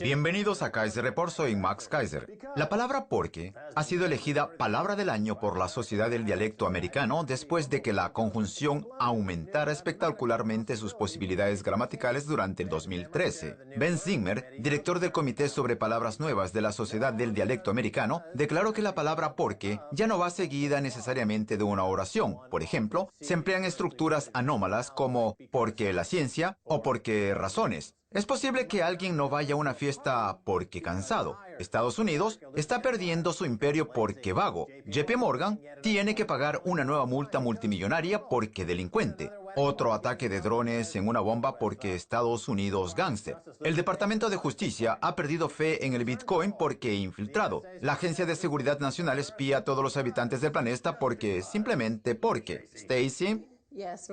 Bienvenidos a Kaiser Report, soy Max Kaiser. La palabra porque ha sido elegida Palabra del Año por la Sociedad del Dialecto Americano después de que la conjunción aumentara espectacularmente sus posibilidades gramaticales durante el 2013. Ben Zimmer, director del Comité sobre Palabras Nuevas de la Sociedad del Dialecto Americano, declaró que la palabra porque ya no va seguida necesariamente de una oración. Por ejemplo, se emplean estructuras anómalas como porque la ciencia o porque razones. Es posible que alguien no vaya a una fiesta porque cansado. Estados Unidos está perdiendo su imperio porque vago. JP Morgan tiene que pagar una nueva multa multimillonaria porque delincuente. Otro ataque de drones en una bomba porque Estados Unidos gángster. El Departamento de Justicia ha perdido fe en el Bitcoin porque infiltrado. La Agencia de Seguridad Nacional espía a todos los habitantes del planeta porque, simplemente porque. Stacy.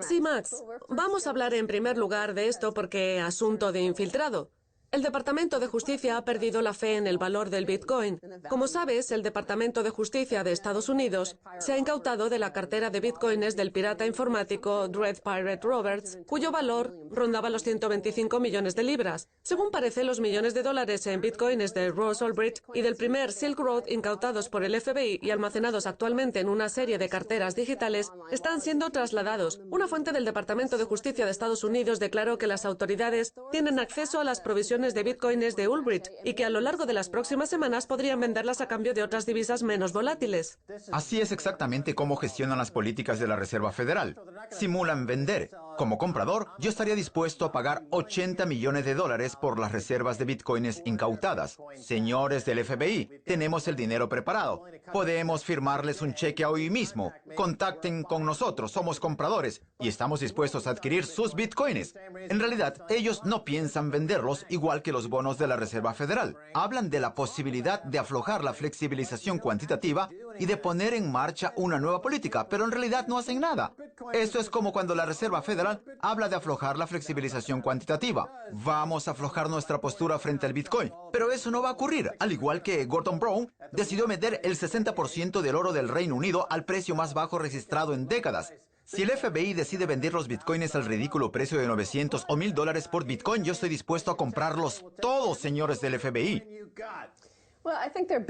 Sí, Max. Vamos a hablar en primer lugar de esto porque asunto de infiltrado. El Departamento de Justicia ha perdido la fe en el valor del Bitcoin. Como sabes, el Departamento de Justicia de Estados Unidos se ha incautado de la cartera de bitcoins del pirata informático Dread Pirate Roberts, cuyo valor rondaba los 125 millones de libras. Según parece, los millones de dólares en bitcoins de Ross Ulbricht y del primer Silk Road incautados por el FBI y almacenados actualmente en una serie de carteras digitales están siendo trasladados. Una fuente del Departamento de Justicia de Estados Unidos declaró que las autoridades tienen acceso a las provisiones de bitcoins de Ulbricht y que a lo largo de las próximas semanas podrían venderlas a cambio de otras divisas menos volátiles. Así es exactamente cómo gestionan las políticas de la Reserva Federal. Simulan vender. Como comprador, yo estaría dispuesto a pagar 80 millones de dólares por las reservas de bitcoins incautadas. Señores del FBI, tenemos el dinero preparado. Podemos firmarles un cheque hoy mismo. Contacten con nosotros, somos compradores y estamos dispuestos a adquirir sus bitcoins. En realidad, ellos no piensan venderlos igual que los bonos de la Reserva Federal. Hablan de la posibilidad de aflojar la flexibilización cuantitativa y de poner en marcha una nueva política, pero en realidad no hacen nada. Esto es como cuando la Reserva Federal habla de aflojar la flexibilización cuantitativa. Vamos a aflojar nuestra postura frente al Bitcoin, pero eso no va a ocurrir, al igual que Gordon Brown decidió vender el 60% del oro del Reino Unido al precio más bajo registrado en décadas. Si el FBI decide vender los bitcoins al ridículo precio de 900 o 1000 dólares por bitcoin, yo estoy dispuesto a comprarlos todos, señores del FBI.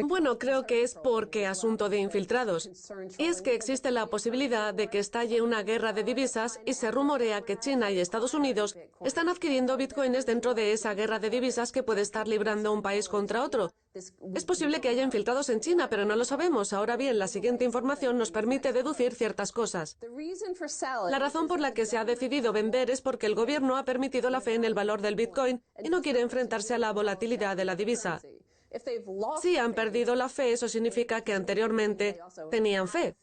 Bueno, creo que es porque asunto de infiltrados. Y es que existe la posibilidad de que estalle una guerra de divisas y se rumorea que China y Estados Unidos están adquiriendo bitcoins dentro de esa guerra de divisas que puede estar librando un país contra otro. Es posible que haya infiltrados en China, pero no lo sabemos. Ahora bien, la siguiente información nos permite deducir ciertas cosas. La razón por la que se ha decidido vender es porque el gobierno ha permitido la fe en el valor del Bitcoin y no quiere enfrentarse a la volatilidad de la divisa. Si han perdido la fe, eso significa que anteriormente tenían fe.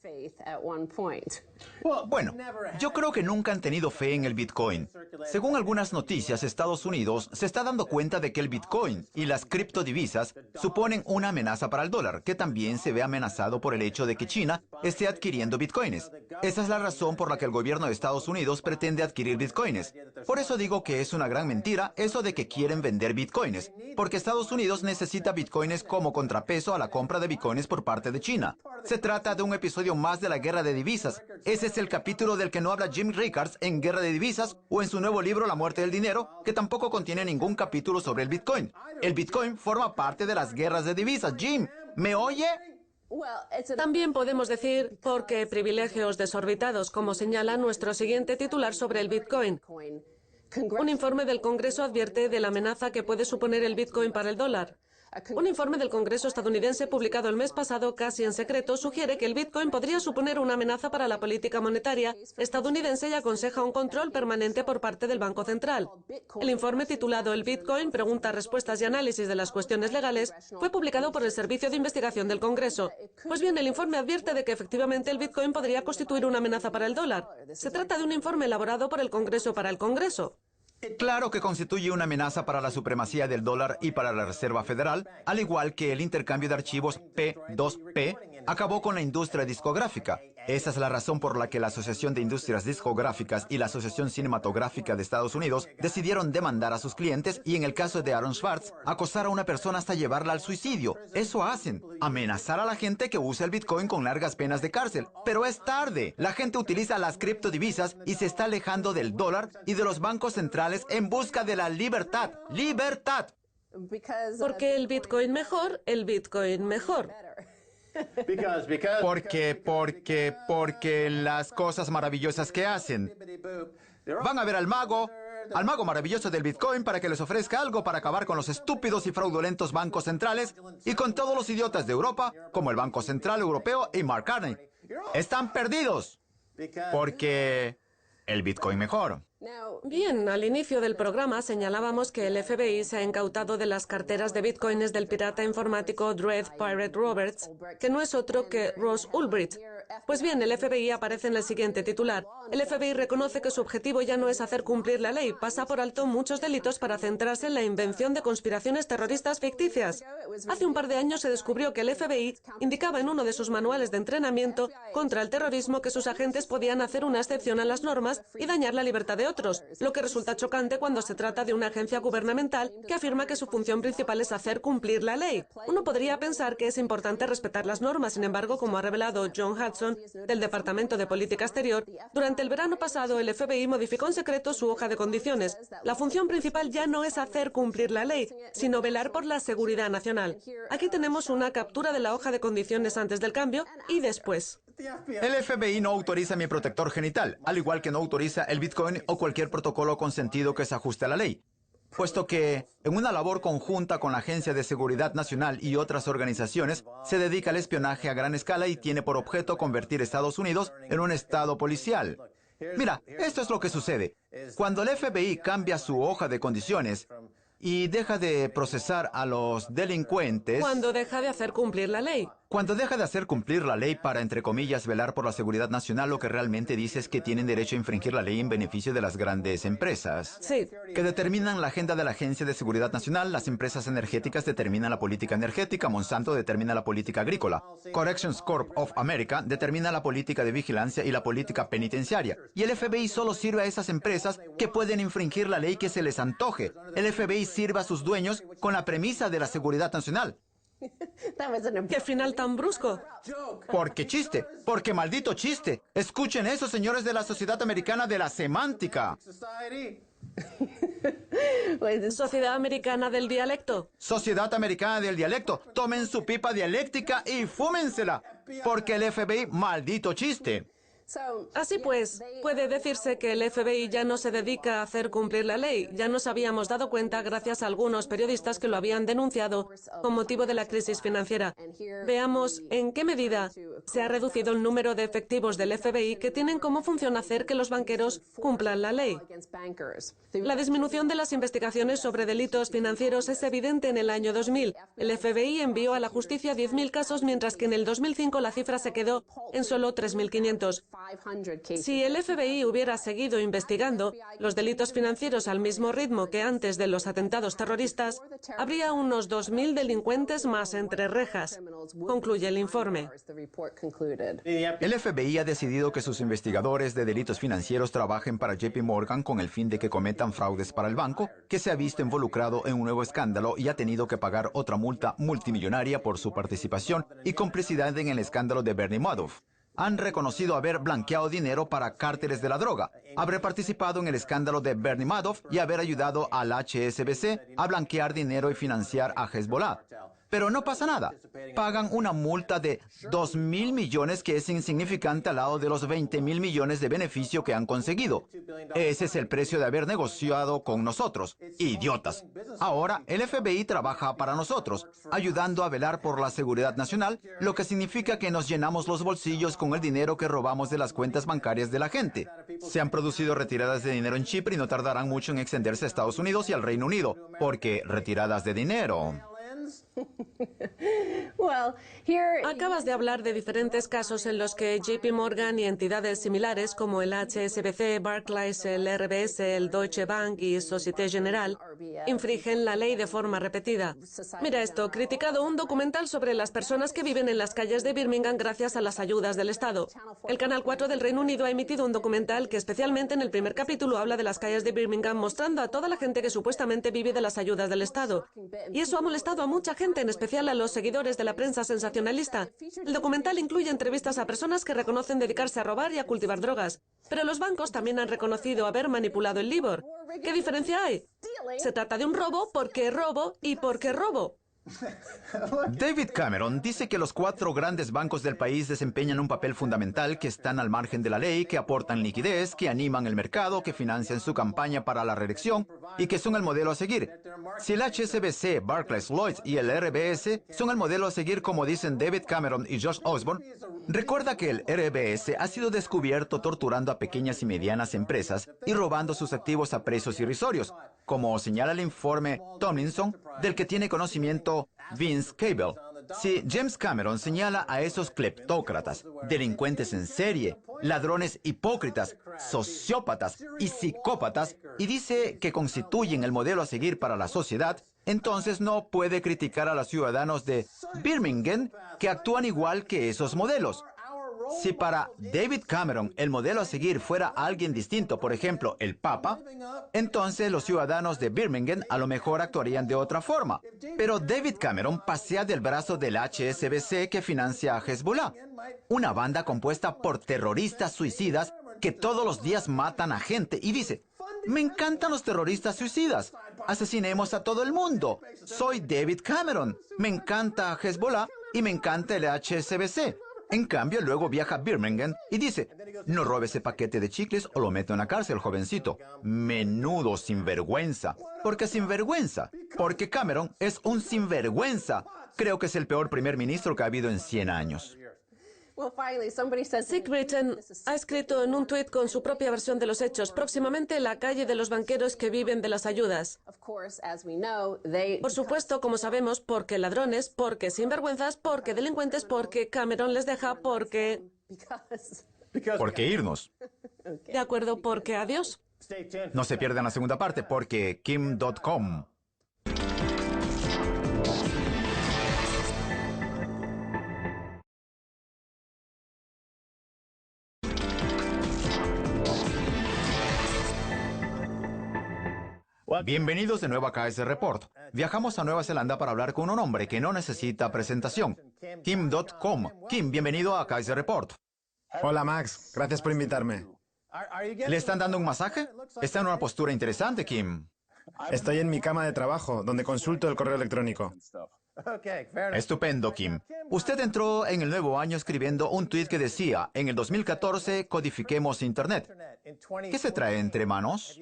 Bueno, yo creo que nunca han tenido fe en el Bitcoin. Según algunas noticias, Estados Unidos se está dando cuenta de que el Bitcoin y las criptodivisas suponen una amenaza para el dólar, que también se ve amenazado por el hecho de que China esté adquiriendo bitcoins. Esa es la razón por la que el gobierno de Estados Unidos pretende adquirir bitcoins. Por eso digo que es una gran mentira eso de que quieren vender bitcoins, porque Estados Unidos necesita bitcoins como contrapeso a la compra de bitcoins por parte de China. Se trata de un episodio más de la guerra de divisas. Ese es el capítulo del que no habla Jim Rickards en Guerra de Divisas o en su nuevo libro La muerte del dinero, que tampoco contiene ningún capítulo sobre el Bitcoin. El Bitcoin forma parte de las guerras de divisas. Jim, ¿me oye? También podemos decir, porque privilegios desorbitados, como señala nuestro siguiente titular sobre el Bitcoin. Un informe del Congreso advierte de la amenaza que puede suponer el Bitcoin para el dólar. Un informe del Congreso estadounidense publicado el mes pasado casi en secreto sugiere que el Bitcoin podría suponer una amenaza para la política monetaria estadounidense y aconseja un control permanente por parte del Banco Central. El informe titulado El Bitcoin, preguntas, respuestas y análisis de las cuestiones legales fue publicado por el Servicio de Investigación del Congreso. Pues bien, el informe advierte de que efectivamente el Bitcoin podría constituir una amenaza para el dólar. Se trata de un informe elaborado por el Congreso para el Congreso. Claro que constituye una amenaza para la supremacía del dólar y para la Reserva Federal, al igual que el intercambio de archivos P2P acabó con la industria discográfica. Esa es la razón por la que la Asociación de Industrias Discográficas y la Asociación Cinematográfica de Estados Unidos decidieron demandar a sus clientes y, en el caso de Aaron Swartz, acosar a una persona hasta llevarla al suicidio. Eso hacen, amenazar a la gente que usa el Bitcoin con largas penas de cárcel. Pero es tarde. La gente utiliza las criptodivisas y se está alejando del dólar y de los bancos centrales en busca de la libertad. ¡Libertad! Porque el Bitcoin mejor, el Bitcoin mejor. Porque las cosas maravillosas que hacen. Van a ver al mago maravilloso del Bitcoin para que les ofrezca algo para acabar con los estúpidos y fraudulentos bancos centrales y con todos los idiotas de Europa, como el Banco Central Europeo y Mark Carney. Están perdidos. Porque el Bitcoin mejor. Bien, al inicio del programa señalábamos que el FBI se ha incautado de las carteras de bitcoins del pirata informático Dread Pirate Roberts, que no es otro que Ross Ulbricht. Pues bien, el FBI aparece en el siguiente titular. El FBI reconoce que su objetivo ya no es hacer cumplir la ley, pasa por alto muchos delitos para centrarse en la invención de conspiraciones terroristas ficticias. Hace un par de años se descubrió que el FBI indicaba en uno de sus manuales de entrenamiento contra el terrorismo que sus agentes podían hacer una excepción a las normas y dañar la libertad de otros, lo que resulta chocante cuando se trata de una agencia gubernamental que afirma que su función principal es hacer cumplir la ley. Uno podría pensar que es importante respetar las normas, sin embargo, como ha revelado John Hudson, del Departamento de Política Exterior, durante el verano pasado el FBI modificó en secreto su hoja de condiciones. La función principal ya no es hacer cumplir la ley, sino velar por la seguridad nacional. Aquí tenemos una captura de la hoja de condiciones antes del cambio y después. El FBI no autoriza mi protector genital, al igual que no autoriza el Bitcoin o cualquier protocolo consentido que se ajuste a la ley, puesto que, en una labor conjunta con la Agencia de Seguridad Nacional y otras organizaciones, se dedica al espionaje a gran escala y tiene por objeto convertir Estados Unidos en un estado policial. Mira, esto es lo que sucede. Cuando el FBI cambia su hoja de condiciones y deja de procesar a los delincuentes... Cuando deja de hacer cumplir la ley. Cuando deja de hacer cumplir la ley para, entre comillas, velar por la seguridad nacional, lo que realmente dice es que tienen derecho a infringir la ley en beneficio de las grandes empresas. Sí. Que determinan la agenda de la Agencia de Seguridad Nacional, las empresas energéticas determinan la política energética, Monsanto determina la política agrícola, Corrections Corp of America determina la política de vigilancia y la política penitenciaria. Y el FBI solo sirve a esas empresas que pueden infringir la ley que se les antoje. El FBI sirve a sus dueños con la premisa de la seguridad nacional. ¡Qué final tan brusco! Porque chiste, porque maldito chiste. Escuchen eso, señores de la Sociedad Americana de la Semántica. Sociedad Americana del Dialecto. Sociedad Americana del Dialecto. Tomen su pipa dialéctica y fúmensela. Porque el FBI, maldito chiste. Así pues, puede decirse que el FBI ya no se dedica a hacer cumplir la ley. Ya nos habíamos dado cuenta gracias a algunos periodistas que lo habían denunciado con motivo de la crisis financiera. Veamos en qué medida se ha reducido el número de efectivos del FBI que tienen como función hacer que los banqueros cumplan la ley. La disminución de las investigaciones sobre delitos financieros es evidente en el año 2000. El FBI envió a la justicia 10.000 casos, mientras que en el 2005 la cifra se quedó en solo 3.500. Si el FBI hubiera seguido investigando los delitos financieros al mismo ritmo que antes de los atentados terroristas, habría unos 2.000 delincuentes más entre rejas, concluye el informe. El FBI ha decidido que sus investigadores de delitos financieros trabajen para JP Morgan con el fin de que cometan fraudes para el banco, que se ha visto involucrado en un nuevo escándalo y ha tenido que pagar otra multa multimillonaria por su participación y complicidad en el escándalo de Bernie Madoff. Han reconocido haber blanqueado dinero para cárteles de la droga, haber participado en el escándalo de Bernie Madoff y haber ayudado al HSBC a blanquear dinero y financiar a Hezbollah. Pero no pasa nada. Pagan una multa de 2.000 millones que es insignificante al lado de los 20.000 millones de beneficio que han conseguido. Ese es el precio de haber negociado con nosotros. ¡Idiotas! Ahora, el FBI trabaja para nosotros, ayudando a velar por la seguridad nacional, lo que significa que nos llenamos los bolsillos con el dinero que robamos de las cuentas bancarias de la gente. Se han producido retiradas de dinero en Chipre y no tardarán mucho en extenderse a Estados Unidos y al Reino Unido, porque retiradas de dinero... Acabas de hablar de diferentes casos en los que JP Morgan y entidades similares como el HSBC, Barclays, el RBS, el Deutsche Bank y Société Générale infringen la ley de forma repetida. Mira esto, criticado un documental sobre las personas que viven en las calles de Birmingham gracias a las ayudas del Estado. El Canal 4 del Reino Unido ha emitido un documental que especialmente en el primer capítulo habla de las calles de Birmingham, mostrando a toda la gente que supuestamente vive de las ayudas del Estado. Y eso ha molestado a mucha gente, en especial a los seguidores de la prensa sensacionalista. El documental incluye entrevistas a personas que reconocen dedicarse a robar y a cultivar drogas. Pero los bancos también han reconocido haber manipulado el LIBOR. ¿Qué diferencia hay? Se trata de un robo porque robo y porque robo. David Cameron dice que los 4 grandes bancos del país desempeñan un papel fundamental, que están al margen de la ley, que aportan liquidez, que animan el mercado, que financian su campaña para la reelección y que son el modelo a seguir. Si el HSBC, Barclays, Lloyds y el RBS son el modelo a seguir, como dicen David Cameron y Josh Osborne, recuerda que el RBS ha sido descubierto torturando a pequeñas y medianas empresas y robando sus activos a precios irrisorios, como señala el informe Tomlinson, del que tiene conocimiento Vince Cable. Si James Cameron señala a esos cleptócratas, delincuentes en serie, ladrones hipócritas, sociópatas y psicópatas, y dice que constituyen el modelo a seguir para la sociedad, entonces no puede criticar a los ciudadanos de Birmingham que actúan igual que esos modelos. Si para David Cameron el modelo a seguir fuera alguien distinto, por ejemplo, el Papa, entonces los ciudadanos de Birmingham a lo mejor actuarían de otra forma. Pero David Cameron pasea del brazo del HSBC, que financia a Hezbollah, una banda compuesta por terroristas suicidas que todos los días matan a gente, y dice: me encantan los terroristas suicidas. Asesinemos a todo el mundo. Soy David Cameron. Me encanta Hezbollah y me encanta el HSBC. En cambio, luego viaja a Birmingham y dice: no robe ese paquete de chicles o lo meto en la cárcel, jovencito. Menudo sinvergüenza. ¿Por qué sinvergüenza? Porque Cameron es un sinvergüenza. Creo que es el peor primer ministro que ha habido en 100 años. Sig Britton ha escrito en un tuit con su propia versión de los hechos: próximamente la calle de los banqueros que viven de las ayudas. Por supuesto, como sabemos, porque ladrones, porque sinvergüenzas, porque delincuentes, porque Cameron les deja, porque... ¿Por qué irnos? De acuerdo, porque adiós. No se pierdan la segunda parte, porque Kim.com. Bienvenidos de nuevo a KS Report. Viajamos a Nueva Zelanda para hablar con un hombre que no necesita presentación. Kim.com. Kim, bienvenido a KS Report. Hola Max, gracias por invitarme. ¿Le están dando un masaje? Está en una postura interesante, Kim. Estoy en mi cama de trabajo, donde consulto el correo electrónico. Estupendo, Kim. Usted entró en el nuevo año escribiendo un tuit que decía: en el 2014 codifiquemos Internet. ¿Qué se trae entre manos?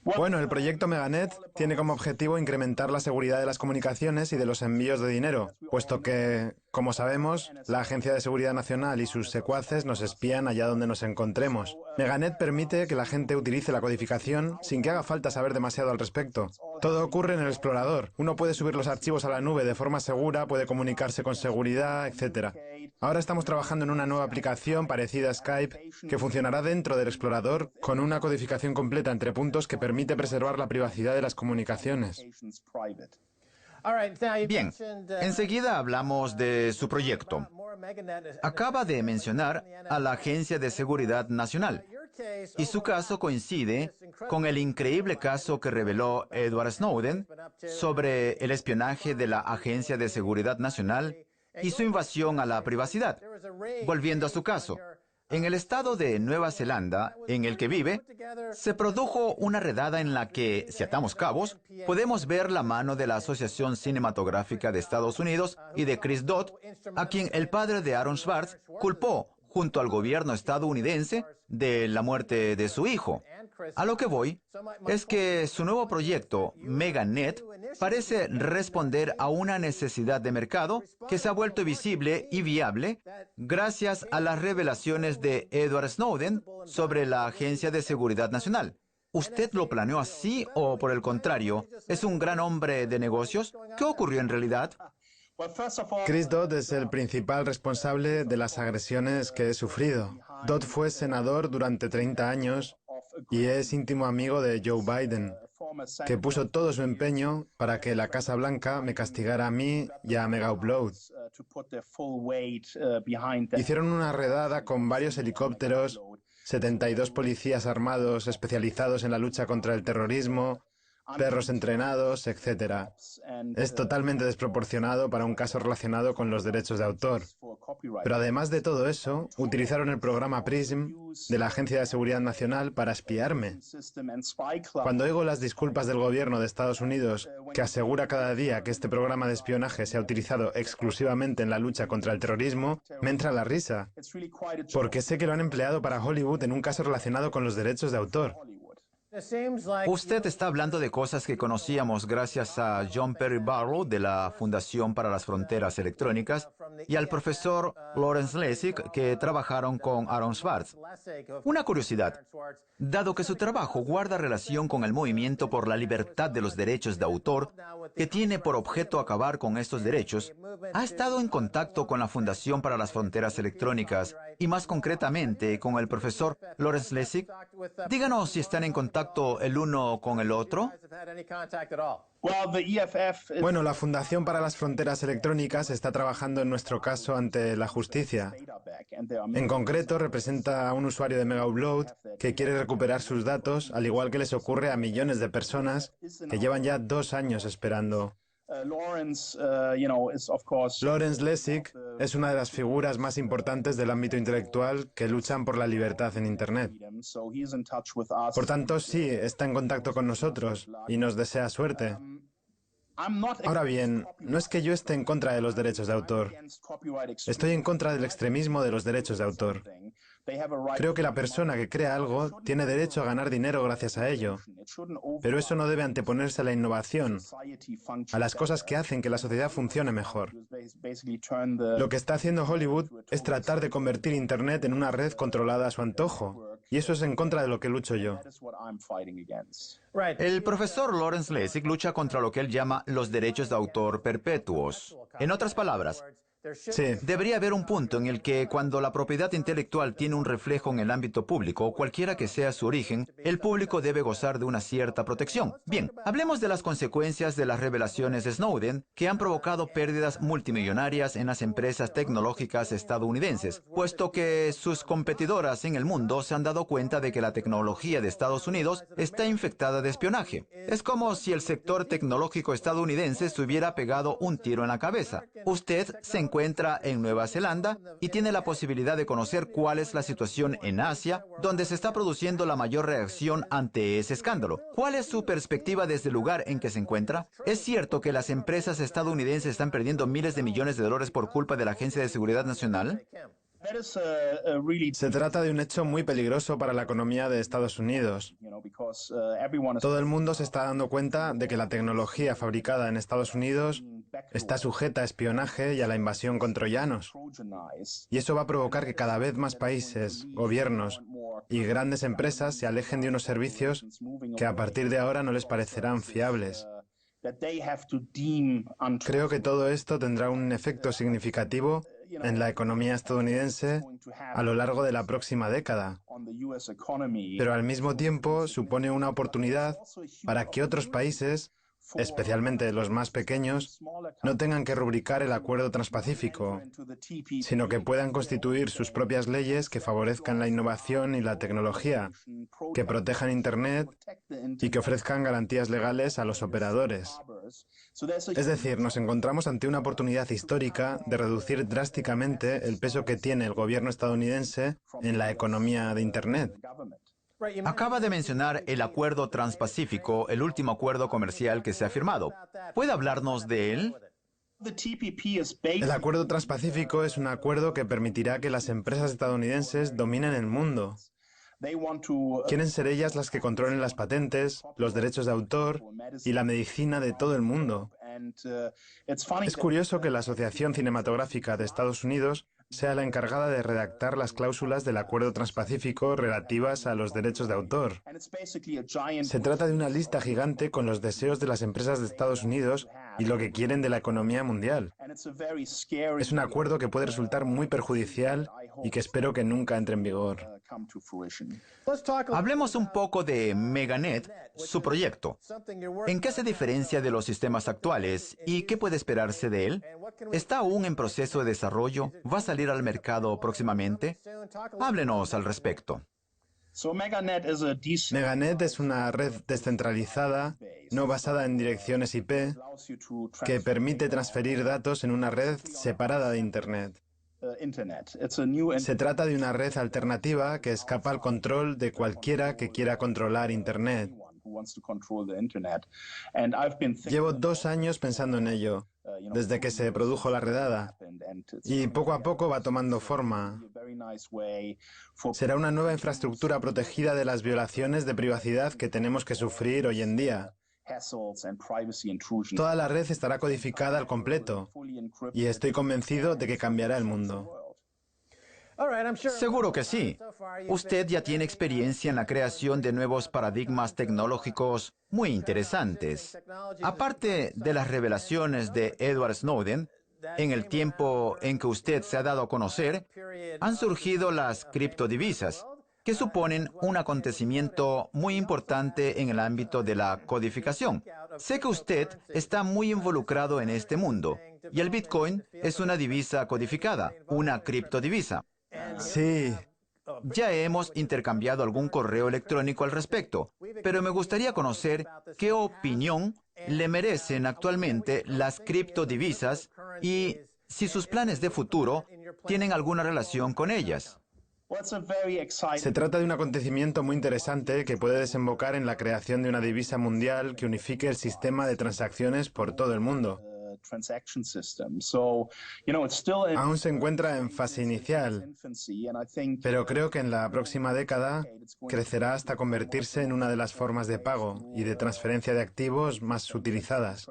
Bueno, el proyecto Meganet tiene como objetivo incrementar la seguridad de las comunicaciones y de los envíos de dinero, puesto que, como sabemos, la Agencia de Seguridad Nacional y sus secuaces nos espían allá donde nos encontremos. Meganet permite que la gente utilice la codificación sin que haga falta saber demasiado al respecto. Todo ocurre en el explorador. Uno puede subir los archivos a la nube de forma segura, puede comunicarse con seguridad, etc. Ahora estamos trabajando en una nueva aplicación parecida a Skype que funcionará dentro del explorador con una codificación completa entre puntos que permite preservar la privacidad de las comunicaciones. Bien, enseguida hablamos de su proyecto. Acaba de mencionar a la Agencia de Seguridad Nacional, y su caso coincide con el increíble caso que reveló Edward Snowden sobre el espionaje de la Agencia de Seguridad Nacional y su invasión a la privacidad. Volviendo a su caso, en el estado de Nueva Zelanda, en el que vive, se produjo una redada en la que, si atamos cabos, podemos ver la mano de la Asociación Cinematográfica de Estados Unidos y de Chris Dodd, a quien el padre de Aaron Swartz culpó, junto al gobierno estadounidense, de la muerte de su hijo. A lo que voy es que su nuevo proyecto, Meganet, parece responder a una necesidad de mercado que se ha vuelto visible y viable gracias a las revelaciones de Edward Snowden sobre la Agencia de Seguridad Nacional. ¿Usted lo planeó así o, por el contrario, es un gran hombre de negocios? ¿Qué ocurrió en realidad? Chris Dodd es el principal responsable de las agresiones que he sufrido. Dodd fue senador durante 30 años y es íntimo amigo de Joe Biden, que puso todo su empeño para que la Casa Blanca me castigara a mí y a Mega Upload. Hicieron una redada con varios helicópteros, 72 policías armados especializados en la lucha contra el terrorismo, perros entrenados, etc. Es totalmente desproporcionado para un caso relacionado con los derechos de autor. Pero además de todo eso, utilizaron el programa PRISM de la Agencia de Seguridad Nacional para espiarme. Cuando oigo las disculpas del gobierno de Estados Unidos, que asegura cada día que este programa de espionaje se ha utilizado exclusivamente en la lucha contra el terrorismo, me entra la risa, porque sé que lo han empleado para Hollywood en un caso relacionado con los derechos de autor. Usted está hablando de cosas que conocíamos gracias a John Perry Barlow de la Fundación para las Fronteras Electrónicas y al profesor Lawrence Lessig, que trabajaron con Aaron Swartz. Una curiosidad, dado que su trabajo guarda relación con el movimiento por la libertad de los derechos de autor, que tiene por objeto acabar con estos derechos, ¿ha estado en contacto con la Fundación para las Fronteras Electrónicas y más concretamente con el profesor Lawrence Lessig? Díganos si están en contacto el uno con el otro. Bueno, la Fundación para las Fronteras Electrónicas está trabajando en nuestro caso ante la justicia. En concreto, representa a un usuario de Mega Upload que quiere recuperar sus datos, al igual que les ocurre a millones de personas que llevan ya 2 años esperando. Lawrence Lessig es una de las figuras más importantes del ámbito intelectual que luchan por la libertad en Internet. Por tanto, sí, está en contacto con nosotros y nos desea suerte. Ahora bien, no es que yo esté en contra de los derechos de autor. Estoy en contra del extremismo de los derechos de autor. Creo que la persona que crea algo tiene derecho a ganar dinero gracias a ello, pero eso no debe anteponerse a la innovación, a las cosas que hacen que la sociedad funcione mejor. Lo que está haciendo Hollywood es tratar de convertir Internet en una red controlada a su antojo, y eso es en contra de lo que lucho yo. El profesor Lawrence Lessig lucha contra lo que él llama los derechos de autor perpetuos. En otras palabras, Sí. debería haber un punto en el que, cuando la propiedad intelectual tiene un reflejo en el ámbito público, cualquiera que sea su origen, el público debe gozar de una cierta protección. Bien, hablemos de las consecuencias de las revelaciones de Snowden, que han provocado pérdidas multimillonarias en las empresas tecnológicas estadounidenses, puesto que sus competidoras en el mundo se han dado cuenta de que la tecnología de Estados Unidos está infectada de espionaje. Es como si el sector tecnológico estadounidense se hubiera pegado un tiro en la cabeza. Usted se encuentra en Nueva Zelanda y tiene la posibilidad de conocer cuál es la situación en Asia, donde se está produciendo la mayor reacción ante ese escándalo. ¿Cuál es su perspectiva desde el lugar en que se encuentra? ¿Es cierto que las empresas estadounidenses están perdiendo miles de millones de dólares por culpa de la Agencia de Seguridad Nacional? Se trata de un hecho muy peligroso para la economía de Estados Unidos. Todo el mundo se está dando cuenta de que la tecnología fabricada en Estados Unidos está sujeta a espionaje y a la invasión con troyanos. Y eso va a provocar que cada vez más países, gobiernos y grandes empresas se alejen de unos servicios que a partir de ahora no les parecerán fiables. Creo que todo esto tendrá un efecto significativo en la economía estadounidense a lo largo de la próxima década. Pero al mismo tiempo supone una oportunidad para que otros países, especialmente los más pequeños, no tengan que rubricar el Acuerdo Transpacífico, sino que puedan constituir sus propias leyes que favorezcan la innovación y la tecnología, que protejan Internet y que ofrezcan garantías legales a los operadores. Es decir, nos encontramos ante una oportunidad histórica de reducir drásticamente el peso que tiene el gobierno estadounidense en la economía de Internet. Acaba de mencionar el Acuerdo Transpacífico, el último acuerdo comercial que se ha firmado. ¿Puede hablarnos de él? El Acuerdo Transpacífico es un acuerdo que permitirá que las empresas estadounidenses dominen el mundo. Quieren ser ellas las que controlen las patentes, los derechos de autor y la medicina de todo el mundo. Es curioso que la Asociación Cinematográfica de Estados Unidos sea la encargada de redactar las cláusulas del Acuerdo Transpacífico relativas a los derechos de autor. Se trata de una lista gigante con los deseos de las empresas de Estados Unidos y lo que quieren de la economía mundial. Es un acuerdo que puede resultar muy perjudicial y que espero que nunca entre en vigor. Hablemos un poco de Meganet, su proyecto. ¿En qué se diferencia de los sistemas actuales y qué puede esperarse de él? ¿Está aún en proceso de desarrollo? ¿Va a salir al mercado próximamente? Háblenos al respecto. Meganet es una red descentralizada, no basada en direcciones IP, que permite transferir datos en una red separada de Internet. Se trata de una red alternativa que escapa al control de cualquiera que quiera controlar Internet. Llevo 2 años pensando en ello, desde que se produjo la redada, y poco a poco va tomando forma. Será una nueva infraestructura protegida de las violaciones de privacidad que tenemos que sufrir hoy en día. Toda la red estará codificada al completo, y estoy convencido de que cambiará el mundo. Seguro que sí. Usted ya tiene experiencia en la creación de nuevos paradigmas tecnológicos muy interesantes. Aparte de las revelaciones de Edward Snowden, en el tiempo en que usted se ha dado a conocer, han surgido las criptodivisas, que suponen un acontecimiento muy importante en el ámbito de la codificación. Sé que usted está muy involucrado en este mundo, y el Bitcoin es una divisa codificada, una criptodivisa. Sí, Ya hemos intercambiado algún correo electrónico al respecto, pero me gustaría conocer qué opinión le merecen actualmente las criptodivisas y si sus planes de futuro tienen alguna relación con ellas. se trata de un acontecimiento muy interesante que puede desembocar en la creación de una divisa mundial que unifique el sistema de transacciones por todo el mundo. Aún se encuentra en fase inicial, pero creo que en la próxima década crecerá hasta convertirse en una de las formas de pago y de transferencia de activos más utilizadas.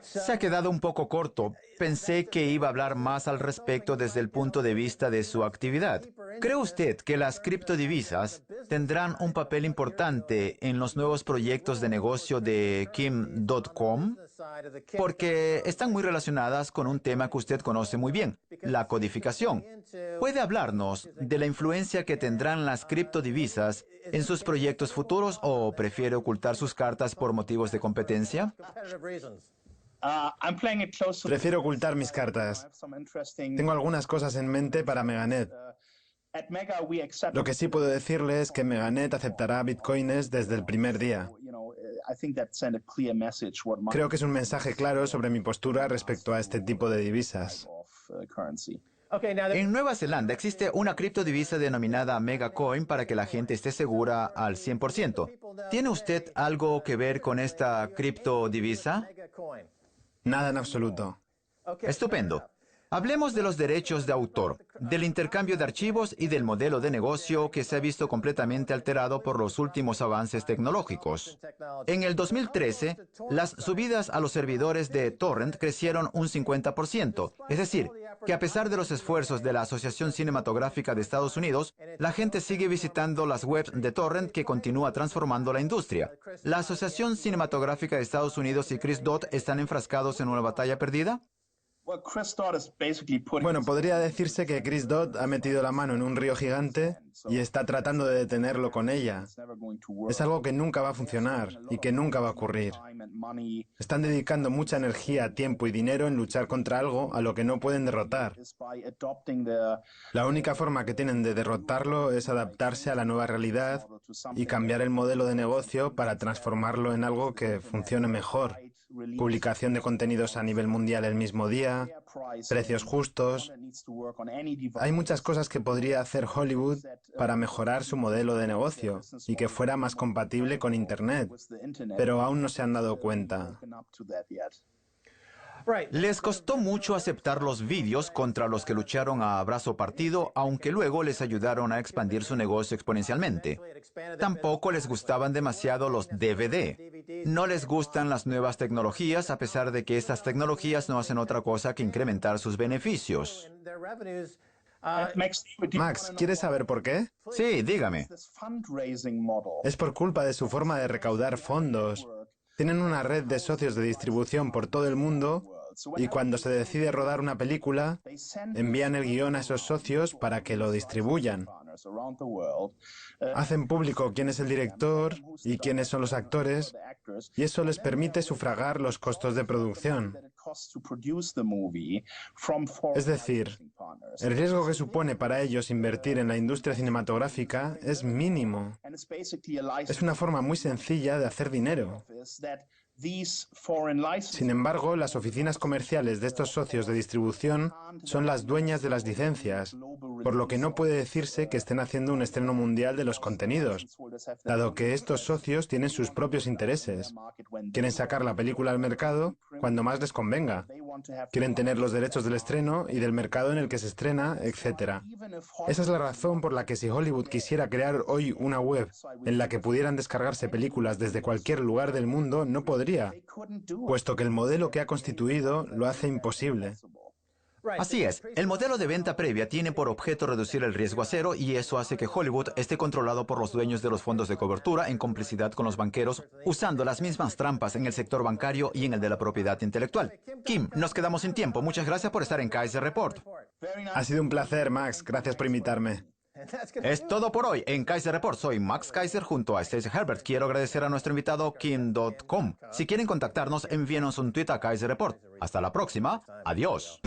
Se ha quedado un poco corto. Pensé que iba a hablar más al respecto desde el punto de vista de su actividad. ¿Cree usted que las criptodivisas tendrán un papel importante en los nuevos proyectos de negocio de Kim.com? Porque están muy relacionadas con un tema que usted conoce muy bien, la codificación. ¿Puede hablarnos de la influencia que tendrán las criptodivisas en sus proyectos futuros o prefiere ocultar sus cartas por motivos de competencia? Prefiero ocultar mis cartas. Tengo algunas cosas en mente para Meganet. Lo que sí puedo decirle es que Meganet aceptará bitcoins desde el primer día. Creo que es un mensaje claro sobre mi postura respecto a este tipo de divisas. En Nueva Zelanda existe una criptodivisa denominada Megacoin para que la gente esté segura al 100%. ¿Tiene usted algo que ver con esta criptodivisa? Nada en absoluto. Estupendo. Hablemos de los derechos de autor, del intercambio de archivos y del modelo de negocio que se ha visto completamente alterado por los últimos avances tecnológicos. En el 2013, las subidas a los servidores de torrent crecieron un 50%, es decir, que a pesar de los esfuerzos de la Asociación Cinematográfica de Estados Unidos, la gente sigue visitando las webs de torrent que continúa transformando la industria. ¿La Asociación Cinematográfica de Estados Unidos y Chris Dodd están enfrascados en una batalla perdida? Bueno, podría decirse que Chris Dodd ha metido la mano en un río gigante y está tratando de detenerlo con ella. Es algo que nunca va a funcionar y que nunca va a ocurrir. Están dedicando mucha energía, tiempo y dinero en luchar contra algo a lo que no pueden derrotar. La única forma que tienen de derrotarlo es adaptarse a la nueva realidad y cambiar el modelo de negocio para transformarlo en algo que funcione mejor. Publicación de contenidos a nivel mundial el mismo día, precios justos. Hay muchas cosas que podría hacer Hollywood para mejorar su modelo de negocio y que fuera más compatible con Internet, pero aún no se han dado cuenta. Les costó mucho aceptar los vídeos contra los que lucharon a brazo partido, aunque luego les ayudaron a expandir su negocio exponencialmente. Tampoco les gustaban demasiado los DVD. No les gustan las nuevas tecnologías, a pesar de que estas tecnologías no hacen otra cosa que incrementar sus beneficios. Max, ¿quieres saber por qué? Sí, dígame. Es por culpa de su forma de recaudar fondos. Tienen una red de socios de distribución por todo el mundo Y cuando se decide rodar una película, envían el guión a esos socios para que lo distribuyan. Hacen público quién es el director y quiénes son los actores, y eso les permite sufragar los costos de producción. Es decir, el riesgo que supone para ellos invertir en la industria cinematográfica es mínimo. Es una forma muy sencilla de hacer dinero. Sin embargo, las oficinas comerciales de estos socios de distribución son las dueñas de las licencias, por lo que no puede decirse que estén haciendo un estreno mundial de los contenidos, dado que estos socios tienen sus propios intereses. Quieren sacar la película al mercado cuando más les convenga. Quieren tener los derechos del estreno y del mercado en el que se estrena, etc. Esa es la razón por la que si Hollywood quisiera crear hoy una web en la que pudieran descargarse películas desde cualquier lugar del mundo, no podría, puesto que el modelo que ha constituido lo hace imposible. Así es, el modelo de venta previa tiene por objeto reducir el riesgo a cero y eso hace que Hollywood esté controlado por los dueños de los fondos de cobertura en complicidad con los banqueros, usando las mismas trampas en el sector bancario y en el de la propiedad intelectual. Kim, nos quedamos sin tiempo. Muchas gracias por estar en Kaiser Report. Ha sido un placer, Max. Gracias por invitarme. Es todo por hoy en Kaiser Report. Soy Max Kaiser junto a Stacey Herbert. Quiero agradecer a nuestro invitado Kim.com. Si quieren contactarnos, envíenos un tweet a Kaiser Report. Hasta la próxima. Adiós.